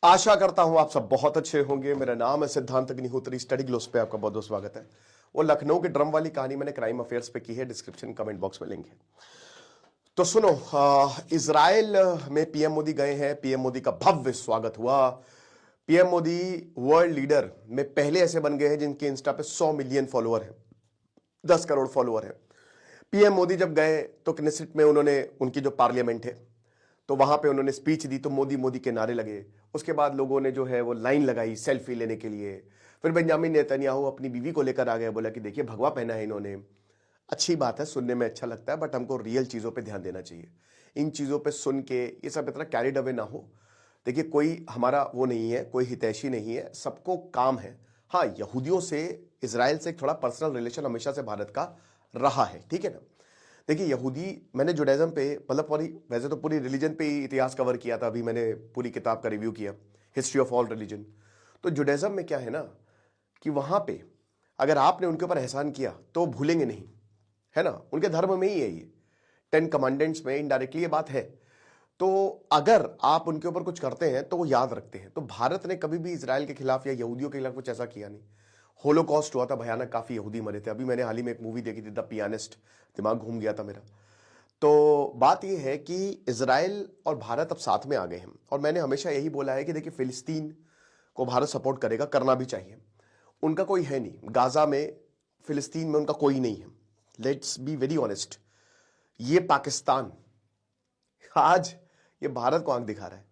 आशा करता हूं आप सब बहुत अच्छे होंगे। मेरा नाम है सिद्धांत अग्निहोत्री। स्टडी ग्लोस पे आपका बहुत बहुत स्वागत है। वो लखनऊ के ड्रम वाली कहानी मैंने क्राइम अफेयर्स पे की है, डिस्क्रिप्शन कमेंट बॉक्स में लिंक है। तो सुनो, इजराइल में पीएम मोदी गए हैं। पीएम मोदी का भव्य स्वागत हुआ। पीएम मोदी वर्ल्ड लीडर में पहले ऐसे बन गए हैं जिनके इंस्टा पे 100 मिलियन फॉलोअर है, 10 करोड़ फॉलोअर है। पीएम मोदी जब गए तो क्नेसेट में उन्होंने उनकी जो पार्लियामेंट है तो वहां पे उन्होंने स्पीच दी तो मोदी मोदी के नारे लगे। उसके बाद लोगों ने जो है वो लाइन लगाई सेल्फी लेने के लिए। फिर बेंजामिन नेतन्याहू अपनी बीवी को लेकर आ गए, बोला कि देखिए भगवा पहना है इन्होंने। अच्छी बात है, सुनने में अच्छा लगता है, बट हमको रियल चीजों पे ध्यान देना चाहिए। इन चीजों पे सुन के ये सब इतना कैरिड अवे ना हो। देखिए कोई हमारा वो नहीं है, कोई हितैषी नहीं है, सबको काम है। हाँ, यहूदियों से, इजराइल से एक थोड़ा पर्सनल रिलेशन हमेशा से भारत का रहा है, ठीक है ना। देखिए यहूदी, मैंने जुडाइज्म पे मतलब वैसे तो पूरी रिलीजन पे ही इतिहास कवर किया था। अभी मैंने पूरी किताब का रिव्यू किया, हिस्ट्री ऑफ ऑल रिलीजन। तो जुडाइज्म में क्या है ना कि वहां पे अगर आपने उनके ऊपर एहसान किया तो भूलेंगे नहीं, है ना। उनके धर्म में ही है ये, 10 कमांडेंट्स में इनडायरेक्टली ये बात है। तो अगर आप उनके ऊपर कुछ करते हैं तो वो याद रखते हैं। तो भारत ने कभी भी इजराइल के खिलाफ या यहूदियों के खिलाफ कुछ ऐसा किया नहीं। होलोकॉस्ट हुआ था भयानक, काफी यहूदी मरे थे। अभी मैंने हाल ही में एक मूवी देखी थी, द पियानिस्ट, दिमाग घूम गया था मेरा। तो बात यह है कि इजराइल और भारत अब साथ में आ गए हैं। और मैंने हमेशा यही बोला है कि देखिए फिलिस्तीन को भारत सपोर्ट करेगा, करना भी चाहिए। उनका कोई है नहीं गाजा में, फिलिस्तीन में उनका कोई नहीं है। Let's be very honest. ये पाकिस्तान आज ये भारत को आंख दिखा रहा है।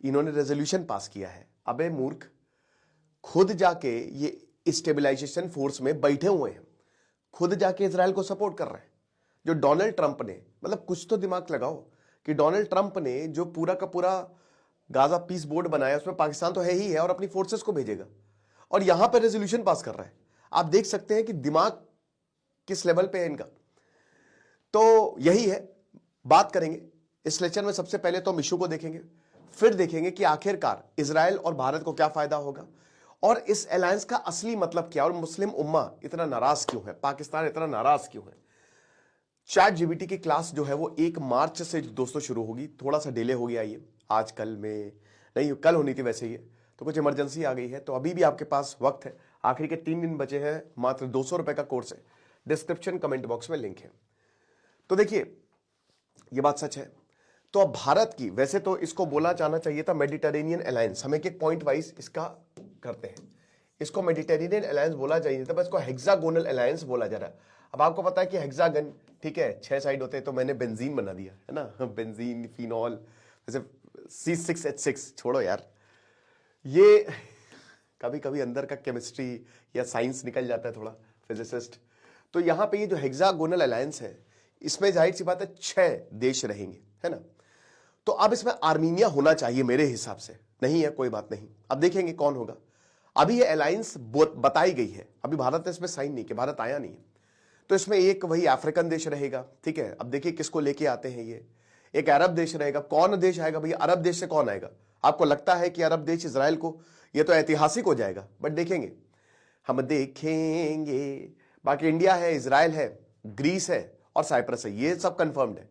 इन्होंने रेजोल्यूशन पास किया है। अबे मूर्ख, खुद जाके ये स्टेबलाइजेशन फोर्स में बैठे हुए हैं, खुद जाके इजराइल को सपोर्ट कर रहे हैं। जो डोनाल्ड ट्रंप ने, मतलब कुछ तो दिमाग लगाओ कि डोनाल्ड ट्रंप ने जो पूरा का पूरा गाजा पीस बोर्ड बनाया उसमें पाकिस्तान तो है ही है और अपनी फोर्सेस को भेजेगा, और यहां पर रेजोल्यूशन पास कर रहा है। आप देख सकते हैं कि दिमाग किस लेवल पे है इनका। तो यही है, बात करेंगे इस लेक्चर में। सबसे पहले तो हम इशू को देखेंगे, फिर देखेंगे कि आखिरकार इजराइल और भारत को क्या फायदा होगा और इस अलायंस का असली मतलब क्या, और मुस्लिम उम्मा इतना नाराज क्यों है, पाकिस्तान इतना नाराज क्यों है। चैट जीपीटी की क्लास जो है वो 1 मार्च से दोस्तों शुरू होगी। थोड़ा सा डिले हो गया, ये आज कल में नहीं, कल होनी थी वैसे, ये तो कुछ इमरजेंसी आ गई है। तो अभी भी आपके पास वक्त है, आखिरी के 3 दिन बचे हैं। मात्र 200 रुपए का कोर्स है, डिस्क्रिप्शन कमेंट बॉक्स में लिंक है। तो देखिए ये बात सच है। तो अब भारत की, वैसे तो इसको बोला जाना चाहिए था मेडिटेरेनियन अलायंस। हम एक एक पॉइंट वाइज इसका करते हैं। इसको मेडिटेरेनियन अलायंस बोला चाहिए था, बस इसको हेक्सागोनल अलायंस बोला जा रहा है। अब आपको पता है कि हेक्सागन, ठीक है, 6 साइड होते हैं, तो मैंने बेंजीन बना दिया है ना, बेंजीन, फिनॉल, वैसे C6H6 छोड़ो यार। ये कभी कभी अंदर का केमिस्ट्री या साइंस निकल जाता है थोड़ा, फिजिसिस्ट। तो यहां पे ये जो हेक्सागोनल अलायंस है, इसमें जाहिर सी बात है 6 देश रहेंगे, है ना। तो अब इसमें आर्मीनिया होना चाहिए मेरे हिसाब से, नहीं है कोई बात नहीं, अब देखेंगे कौन होगा। अभी ये अलायंस बताई गई है, अभी भारत ने इसमें साइन नहीं किया, भारत आया नहीं है। तो इसमें एक वही अफ्रीकन देश रहेगा, ठीक है। अब देखिए किसको लेके आते हैं ये। एक अरब देश रहेगा। कौन देश आएगा भैया, अरब देश से कौन आएगा। आपको लगता है कि अरब देश इजराइल को, ये तो ऐतिहासिक हो जाएगा, बट देखेंगे, हम देखेंगे। बाकी इंडिया है, इजराइल है, ग्रीस है और साइप्रस है, ये सब कंफर्म्ड है।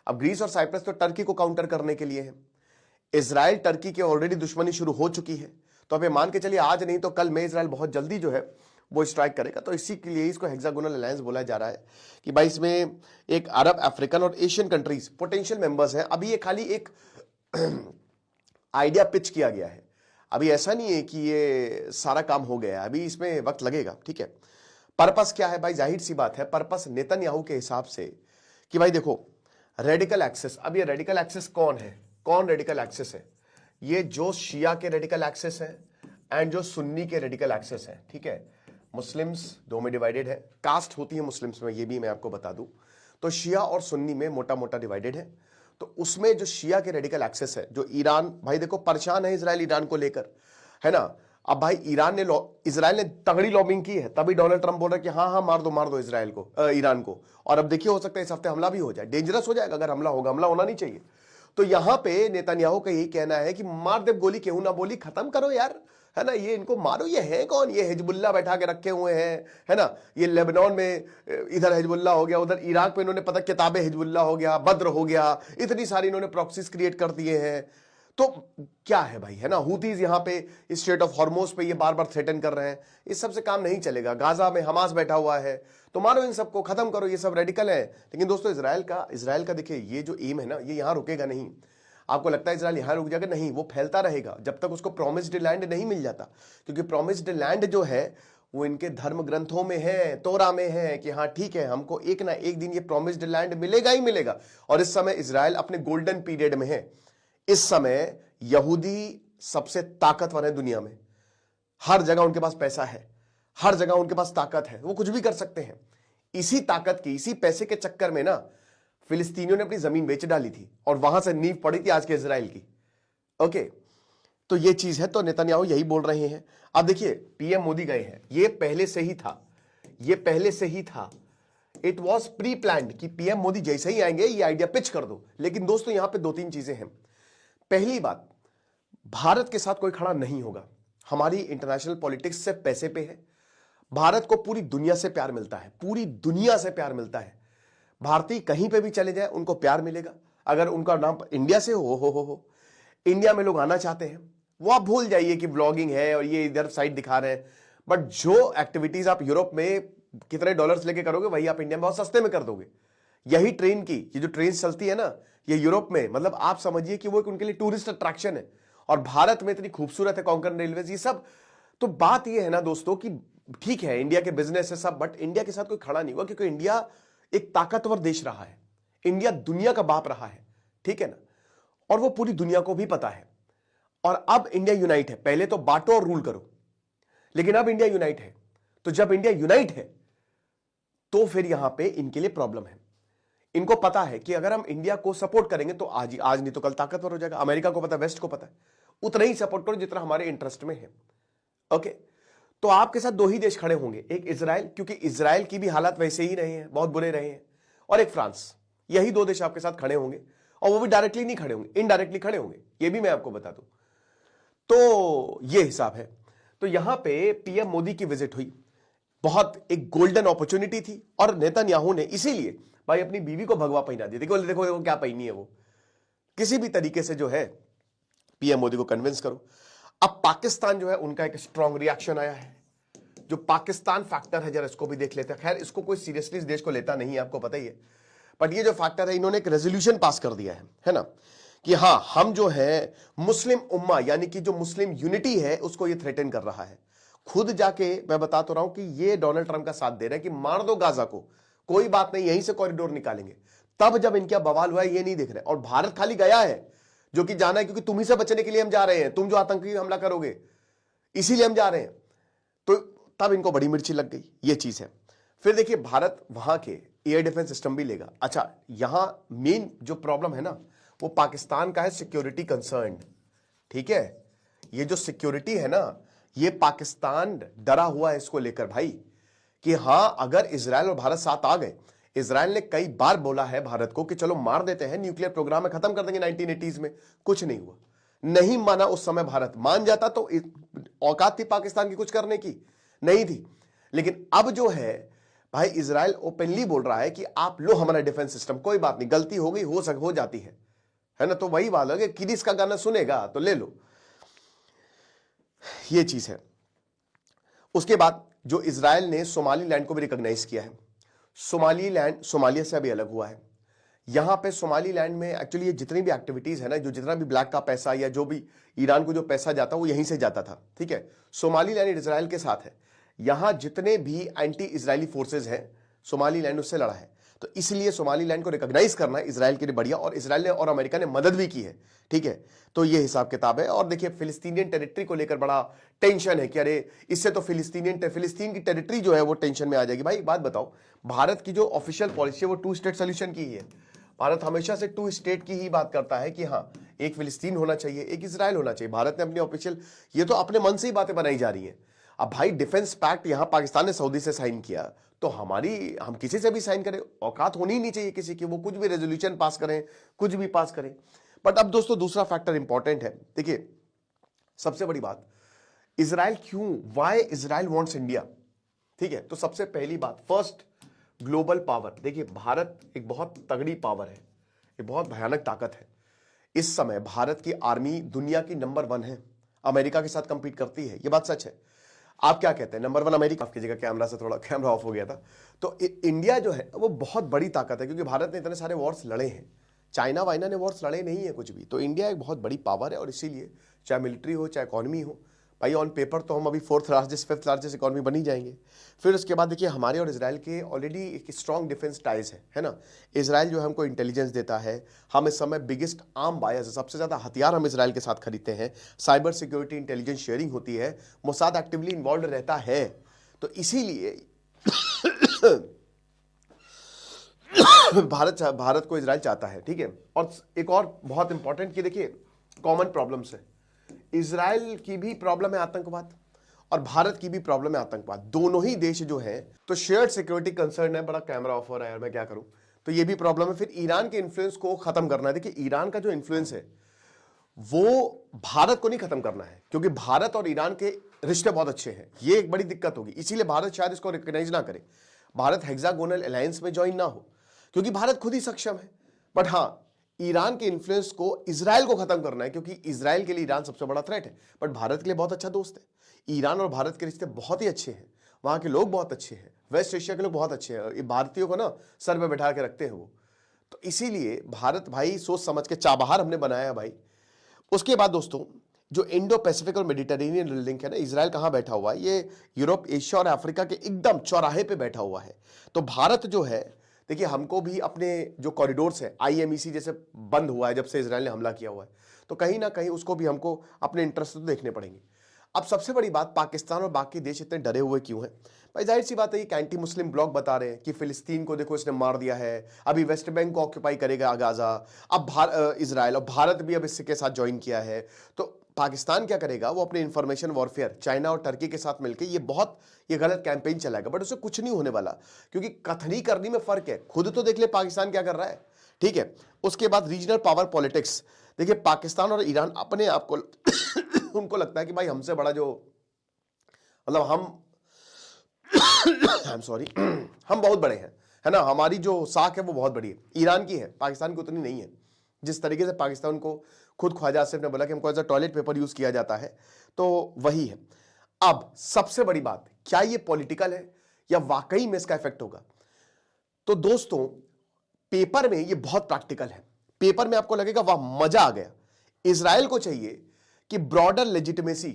अब ग्रीस और साइप्रस तो टर्की को काउंटर करने के लिए है। इजराइल टर्की की ऑलरेडी दुश्मनी शुरू हो चुकी है। तो अब ये मान के चलिए आज नहीं तो कल में इजराइल बहुत जल्दी जो है वो स्ट्राइक करेगा। तो इसी के लिए इसको हेक्सागोनल अलायंस बोला जा रहा है कि भाई इसमें एक अरब, अफ्रीकन और एशियन कंट्रीज पोटेंशियल मेंबर्स हैं। अभी ये खाली एक आइडिया पिच किया गया है, अभी ऐसा नहीं है कि ये सारा काम हो गया है, अभी इसमें वक्त लगेगा, ठीक है। पर्पस क्या है भाई, जाहिर सी बात है पर्पस नेतन्याहू के हिसाब से कि भाई देखो रेडिकल एक्सेस। अब ये रेडिकल एक्सेस कौन है, कौन रेडिकल एक्सेस है, ये जो शिया के रेडिकल एक्सेस है एंड जो सुन्नी के रेडिकल एक्सेस है, ठीक है। मुस्लिम्स 2 में डिवाइडेड है, कास्ट होती है मुस्लिम्स में, ये भी मैं आपको बता दूं। तो शिया और सुन्नी में मोटा मोटा डिवाइडेड है। तो उसमें जो शिया के रेडिकल एक्सेस है, जो ईरान, भाई देखो परेशान है इजराइल ईरान को लेकर, है ना। अब भाई इजराइल ने तगड़ी लॉबिंग की है, तभी डोनाल्ड ट्रंप बोल रहा है कि हाँ हाँ मार दो इजराइल को, ईरान को। और अब देखिए हो सकता है इस हफ्ते हमला भी हो जाए, डेंजरस हो जाएगा अगर हमला होगा, हमला होना नहीं चाहिए। तो यहां पे नेतन्याहू का यही कहना है कि मार दे गोली, केहू ना बोली, खत्म करो यार, है ना। ये इनको मारो, ये है कौन, ये हिजबुल्ला बैठा के रखे हुए हैं, है ना। ये लेबनान में इधर हिजबुल्ला हो गया, उधर इराक में इन्होंने पता किताबें हिजबुल्ला हो गया, बद्र हो गया, इतनी सारी इन्होंने प्रॉक्सीज क्रिएट कर दिए हैं। तो क्या है भाई, है ना, हूतीज यहां पे स्ट्रेट ऑफ हॉर्मोज पे ये बार बार थ्रेटन कर रहे हैं, इस सब से काम नहीं चलेगा। गाजा में हमास बैठा हुआ है, तो मारो इन सबको, खत्म करो, ये सब रेडिकल है। लेकिन दोस्तों इसराइल का देखिए ये जो एम है ना, ये यहां रुकेगा नहीं। आपको लगता है इसराइल यहां रुक जाएगा? नहीं, वो फैलता रहेगा जब तक उसको प्रोमिस्ड लैंड नहीं मिल जाता। क्योंकि प्रोमिस्ड लैंड जो है वो इनके धर्म ग्रंथों में है, तोरा में है कि हाँ ठीक है, हमको एक ना एक दिन ये प्रोमिस्ड लैंड मिलेगा ही मिलेगा। और इस समय इसराइल अपने गोल्डन पीरियड में है। इस समय यहूदी सबसे ताकतवर है दुनिया में, हर जगह उनके पास पैसा है, हर जगह उनके पास ताकत है, वो कुछ भी कर सकते हैं। इसी ताकत की, इसी पैसे के चक्कर में ना फिलिस्तीनियों ने अपनी जमीन बेच डाली थी और वहां से नींव पड़ी थी आज के इजराइल की। ओके, तो ये चीज है। तो नेतन्याहू यही बोल रहे हैं। अब देखिए पीएम मोदी गए हैं, ये पहले से ही था, ये पहले से ही था। इट वॉज प्री प्लान्ड कि पीएम मोदी जैसे ही आएंगे ये आइडिया पिच कर दो। लेकिन दोस्तों यहां पे दो तीन चीजें हैं। पहली बात, भारत के साथ कोई खड़ा नहीं होगा। हमारी इंटरनेशनल पॉलिटिक्स सिर्फ पैसे पे है। भारत को पूरी दुनिया से प्यार मिलता है, पूरी दुनिया से प्यार मिलता है। भारतीय कहीं पे भी चले जाए उनको प्यार मिलेगा। अगर उनका नाम इंडिया से हो इंडिया में लोग आना चाहते हैं, वो आप भूल जाइए कि ब्लॉगिंग है और ये इधर साइड दिखा रहे हैं। बट जो एक्टिविटीज आप यूरोप में कितने डॉलर्स लेके करोगे वही आप इंडिया में बहुत सस्ते में कर दोगे। यही ट्रेन की, ये जो ट्रेन चलती है ना, ये यूरोप में, मतलब आप समझिए कि वो एक उनके लिए टूरिस्ट अट्रैक्शन है। और भारत में इतनी खूबसूरत है कोंकण रेलवे, ये सब। तो बात ये है ना दोस्तों कि ठीक है इंडिया के बिजनेस है सब, बट इंडिया के साथ कोई खड़ा नहीं हुआ क्योंकि इंडिया एक ताकतवर देश रहा है। इंडिया दुनिया का बाप रहा है, ठीक है ना, और वो पूरी दुनिया को भी पता है। और अब इंडिया यूनाइट है। पहले तो बांटो और रूल करो, लेकिन अब इंडिया यूनाइट है। तो जब इंडिया यूनाइट है तो फिर यहां पे इनके लिए प्रॉब्लम है। इनको पता है कि अगर हम इंडिया को सपोर्ट करेंगे तो आज नहीं तो कल ताकतवर हो जाएगा। अमेरिका को पता है, वेस्ट को पता है, उतना ही सपोर्ट करो जितना हमारे इंटरेस्ट में है। ओके, तो आपके साथ दो ही देश खड़े होंगे, एक इजराइल, क्योंकि इजराइल की भी हालात वैसे ही रहे हैं, बहुत बुरे रहे हैं, और एक फ्रांस। यही दो देश आपके साथ खड़े होंगे, और वो भी डायरेक्टली नहीं खड़े होंगे, इनडायरेक्टली खड़े होंगे, ये भी मैं आपको बता दूं। तो ये हिसाब है। तो यहां पे पीएम मोदी की विजिट हुई, बहुत एक गोल्डन अपॉर्चुनिटी थी। और नेतन्याहू ने इसीलिए भाई अपनी बीवी को भगवा पहना दिया। देखो देखो देखो क्या पहनी है वो, किसी भी तरीके से जो है पीएम मोदी को कन्विंस करो। अब पाकिस्तान जो है उनका एक स्ट्रॉन्ग रिएक्शन आया है। जो पाकिस्तान फैक्टर है जरा इसको भी देख लेते हैं। खैर इसको कोई सीरियसली इस देश को लेता नहीं है, आपको पता ही है, बट ये जो फैक्टर है, इन्होंने एक रेजोल्यूशन पास कर दिया है ना, कि हां हम जो है मुस्लिम उम्मा यानी कि जो मुस्लिम यूनिटी है उसको ये थ्रेटन कर रहा है। खुद जाके मैं बता तो रहा हूं कि ये डोनाल्ड ट्रंप का साथ दे रहे हैं कि मार दो गाजा को, कोई बात नहीं, यहीं से कॉरिडोर निकालेंगे। तब जब इनका बवाल हुआ है ये नहीं देख रहे। और भारत खाली गया है, जो कि जाना है क्योंकि तुम्ही से बचने के लिए हम जा रहे हैं, तुम जो आतंकी हमला करोगे इसीलिए हम जा रहे हैं। तो तब इनको बड़ी मिर्ची लग गई, ये चीज है। फिर देखिए भारत वहां के एयर डिफेंस सिस्टम भी लेगा। अच्छा, यहां मेन जो प्रॉब्लम है ना वो पाकिस्तान का है, सिक्योरिटी कंसर्न, ठीक है। ये जो सिक्योरिटी है ना, ये पाकिस्तान डरा हुआ है इसको लेकर भाई, कि हां अगर इजराइल और भारत साथ आ गए। इजराइल ने कई बार बोला है भारत को कि चलो मार देते हैं, न्यूक्लियर प्रोग्राम में खत्म कर देंगे 1980s में, कुछ नहीं हुआ, नहीं माना। उस समय भारत मान जाता तो औकात थी पाकिस्तान की कुछ करने की, नहीं थी। लेकिन अब जो है भाई इजराइल ओपनली बोल रहा है कि आप लो हमारा डिफेंस सिस्टम, कोई बात नहीं, गलती हो गई, हो जाती है ना। तो वही बात है कि किडिस का गाना सुनेगा तो ले लो, ये चीज है। उसके बाद जो इजराइल ने सोमालीलैंड को भी रिकॉग्नाइज किया है। सोमालीलैंड सोमालिया से अभी अलग हुआ है। यहां पे सोमालीलैंड में एक्चुअली ये जितनी भी एक्टिविटीज है ना, जो जितना भी ब्लैक का पैसा या जो भी ईरान को जो पैसा जाता वो यहीं से जाता था, ठीक है। सोमालीलैंड इजराइल के साथ है। यहां जितने भी एंटी इजरायली फोर्सेज हैं, सोमालीलैंड उससे लड़ा है। तो इसलिए सोमालीलैंड को रिकॉग्नाइज करना इजराइल के लिए बढ़िया, और इजराइल ने और अमेरिका ने मदद भी की है, ठीक है। तो ये हिसाब किताब है। और देखिए फिलिस्तीनियन टेरिटरी को लेकर बड़ा टेंशन है कि अरे इससे तो फिलिस्तीन की टेरिटरी जो है वो टेंशन में आ जाएगी। भाई बात बताओ, भारत की जो ऑफिशियल पॉलिसी है वो 2 स्टेट सोल्यूशन की ही है। भारत हमेशा से 2 स्टेट की ही बात करता है कि हाँ एक फिलिस्तीन होना चाहिए, एक इजराइल होना चाहिए। भारत ने अपनी ऑफिशियल, ये तो अपने मन से ही बातें बनाई जा रही हैं। अब भाई डिफेंस पैक्ट यहां पाकिस्तान ने सऊदी से साइन किया, तो हम किसी से भी साइन करें, औकात होनी ही नहीं चाहिए किसी की, वो कुछ भी रेजोल्यूशन पास करें, कुछ भी पास करें। बट अब दोस्तों दूसरा फैक्टर इंपॉर्टेंट है। देखिए सबसे बड़ी बात, इजराइल क्यों, वाई इजराइल वांट्स इंडिया, ठीक है। तो सबसे पहली बात, फर्स्ट ग्लोबल पावर। देखिए भारत एक बहुत तगड़ी पावर है, एक बहुत भयानक ताकत है। इस समय भारत की आर्मी दुनिया की नंबर 1 है, अमेरिका के साथ कंपीट करती है, ये बात सच है। आप क्या कहते हैं, नंबर 1 अमेरिका? आपकी जगह कैमरा से थोड़ा कैमरा ऑफ हो गया था। तो इंडिया जो है वो बहुत बड़ी ताकत है, क्योंकि भारत ने इतने सारे वॉर्स लड़े हैं, चाइना वाइना ने वॉर्स लड़े नहीं है कुछ भी। तो इंडिया एक बहुत बड़ी पावर है, और इसीलिए चाहे मिलिट्री हो चाहे इकॉनमी हो, भाई ऑन पेपर तो हम अभी 4th largest 5th largest economy बनी जाएंगे। फिर उसके बाद देखिए हमारे और इजराइल के ऑलरेडी एक स्ट्रॉन्ग डिफेंस टाइज है ना। इजराइल जो है हमको इंटेलिजेंस देता है, हम इस समय बिगेस्ट आर्म बायर्स है, सबसे ज़्यादा हथियार हम इजराइल के साथ खरीदते हैं, साइबर सिक्योरिटी इंटेलिजेंस शेयरिंग होती है, मोसाद एक्टिवली इन्वॉल्व रहता है। तो इसीलिए भारत को इजराइल चाहता है, ठीक है। और एक और बहुत इंपॉर्टेंट कि देखिए कॉमन प्रॉब्लम्स है, इजराइल की भी प्रॉब्लम है आतंकवाद और भारत की भी प्रॉब्लम है आतंकवाद, दोनों ही देश जो है तो शेयर्ड सिक्योरिटी कंसर्न है। बड़ा कैमरा ऑफ हो रहा है यार, मैं क्या करूं। तो ये भी प्रॉब्लम है। फिर ईरान के इन्फ्लुएंस को खत्म करना है। देखिए ईरान का जो इन्फ्लुएंस है वो भारत को नहीं खत्म करना है, क्योंकि भारत और ईरान के रिश्ते बहुत अच्छे हैं, ये एक बड़ी दिक्कत होगी। इसीलिए भारत शायद इसको रिकॉग्नाइज ना करे, भारत हेक्सागोनल अलायंस में ज्वाइन ना हो, क्योंकि भारत खुद ही सक्षम है। बट हाँ, ईरान के इन्फ्लुएंस को इजराइल को खत्म करना है, क्योंकि इजराइल के लिए ईरान सबसे बड़ा थ्रेट है, बट भारत के लिए बहुत अच्छा दोस्त है। ईरान और भारत के रिश्ते बहुत ही अच्छे हैं, वहां के लोग बहुत अच्छे हैं, वेस्ट एशिया के लोग बहुत अच्छे हैं, ये भारतीयों को ना सर पे बैठा के रखते हैं वो। तो इसीलिए भारत भाई सोच समझ के चाबहार हमने बनाया है भाई। उसके बाद दोस्तों जो इंडो पैसिफिक और मेडिटेरेनियन लिंक है ना, इजराइल कहां बैठा हुआ है, ये यूरोप, एशिया और अफ्रीका के एकदम चौराहे पे बैठा हुआ है। तो भारत जो है, देखिए हमको भी अपने जो कॉरिडोर्स है, आईएमईसी जैसे बंद हुआ है जब से इजराइल ने हमला किया हुआ है, तो कहीं ना कहीं उसको भी हमको अपने इंटरेस्ट तो देखने पड़ेंगे। अब सबसे बड़ी बात, पाकिस्तान और बाकी देश इतने डरे हुए क्यों हैं भाई? जाहिर सी बात है, कि एंटी मुस्लिम ब्लॉग बता रहे हैं कि फिलिस्तीन को देखो इसने मार दिया है, अभी वेस्ट बैंक को ऑक्यूपाई करेगा गाजा, अब इजराइल और भारत भी अब इसके साथ ज्वाइन किया है। तो पाकिस्तान क्या करेगा, वो अपने इंफॉर्मेशन वॉरफेयर चाइना और टर्की के साथ मिलकर ये गलत कैंपेन चलाएगा, बट उससे कुछ नहीं होने वाला, क्योंकि कथनी करनी में फर्क है। खुद तो देख ले पाकिस्तान क्या कर रहा है, ठीक है। उसके बाद रीजनल पावर पॉलिटिक्स, देखिए पाकिस्तान और ईरान अपने आप को उनको लगता है कि भाई हमसे बड़ा जो, मतलब I'm sorry, हम बहुत बड़े हैं, है ना, हमारी जो साख है वो बहुत बड़ी है, ईरान की है, पाकिस्तान की उतनी नहीं है। जिस तरीके से पाकिस्तान को खुद ख्वाजा आसिफ ने बोला कि हमको as a toilet paper use किया जाता है, तो वही है। अब सबसे बड़ी बात, क्या ये पॉलिटिकल है या वाकई में इसका इफेक्ट होगा? तो दोस्तों पेपर में ये बहुत प्रैक्टिकल है, पेपर में आपको लगेगा वाह मजा आ गया। इजराइल को चाहिए कि ब्रॉडर लेजिटिमेसी,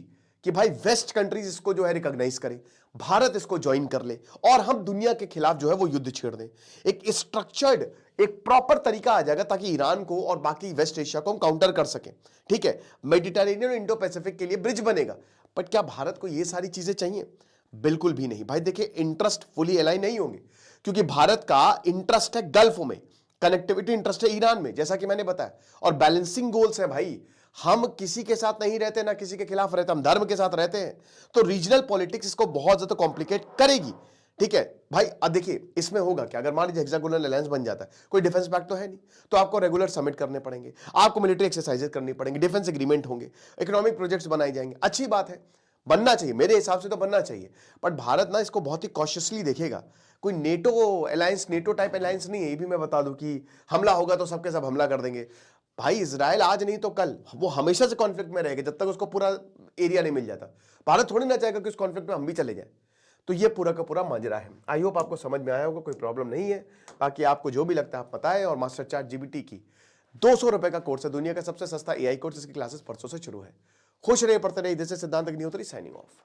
कि भाई वेस्ट कंट्रीज इसको जो है रिकॉग्नाइज करें, भारत इसको ज्वाइन कर ले और हम दुनिया के खिलाफ जो है वो युद्ध छेड़ दें। एक स्ट्रक्चर्ड, एक प्रॉपर तरीका आ जाएगा ताकि ईरान को और बाकी वेस्ट एशिया को हम काउंटर कर सकें, ठीक है। मेडिटेरेनियन और इंडो पैसिफिक के लिए ब्रिज बनेगा। बट क्या भारत को ये सारी चीजें चाहिए? बिल्कुल भी नहीं भाई। देखिए इंटरेस्ट फुली अलाइन नहीं होंगे, क्योंकि भारत का इंटरेस्ट है गल्फ में, कनेक्टिविटी इंटरेस्ट है ईरान में, जैसा कि मैंने बताया, और बैलेंसिंग गोल्स है भाई। हम किसी के साथ नहीं रहते, ना किसी के खिलाफ रहते, हम धर्म के साथ रहते हैं। तो रीजनल पॉलिटिक्स इसको बहुत ज्यादा कॉम्प्लिकेट करेगी, ठीक है भाई। अब देखिए इसमें होगा क्या, अगर मान लीजिए हेक्सागोनल अलायंस बन जाता है, कोई डिफेंस पैक्ट तो है नहीं, तो आपको रेगुलर समिट करने पड़ेंगे, आपको मिलिट्री एक्सरसाइजेस करनी पड़ेंगे, डिफेंस एग्रीमेंट होंगे, इकोनॉमिक प्रोजेक्ट्स बनाए जाएंगे। अच्छी बात है, बनना चाहिए, मेरे हिसाब से तो बनना चाहिए। बट भारत ना इसको बहुत ही कॉशियसली देखेगा। कोई NATO alliance, NATO type alliance नहीं है, ये भी मैं बता दूं कि हमला होगा तो सबके सब हमला कर देंगे। भाई इजराइल आज नहीं तो कल, वो हमेशा से कॉन्फ्लिक्ट में रहेगा जब तक उसको पूरा एरिया नहीं मिल जाता। भारत थोड़ी ना चाहेगा कि उस कॉन्फ्लिक्ट में हम भी चले जाएं। तो ये पूरा का पूरा माजरा है। आई होप आपको समझ में आया होगा, कोई प्रॉब्लम नहीं है। बाकी आपको जो भी लगता है आप बताएं। और मास्टर चैट जीपीटी की 200 रुपए का कोर्स है, दुनिया का सबसे सस्ता एआई कोर्स, इसकी क्लासेस परसों से शुरू है। खुश रहिए, पढ़ते रहिए। दिस इज सिद्धांत अग्निहोत्री साइनिंग ऑफ।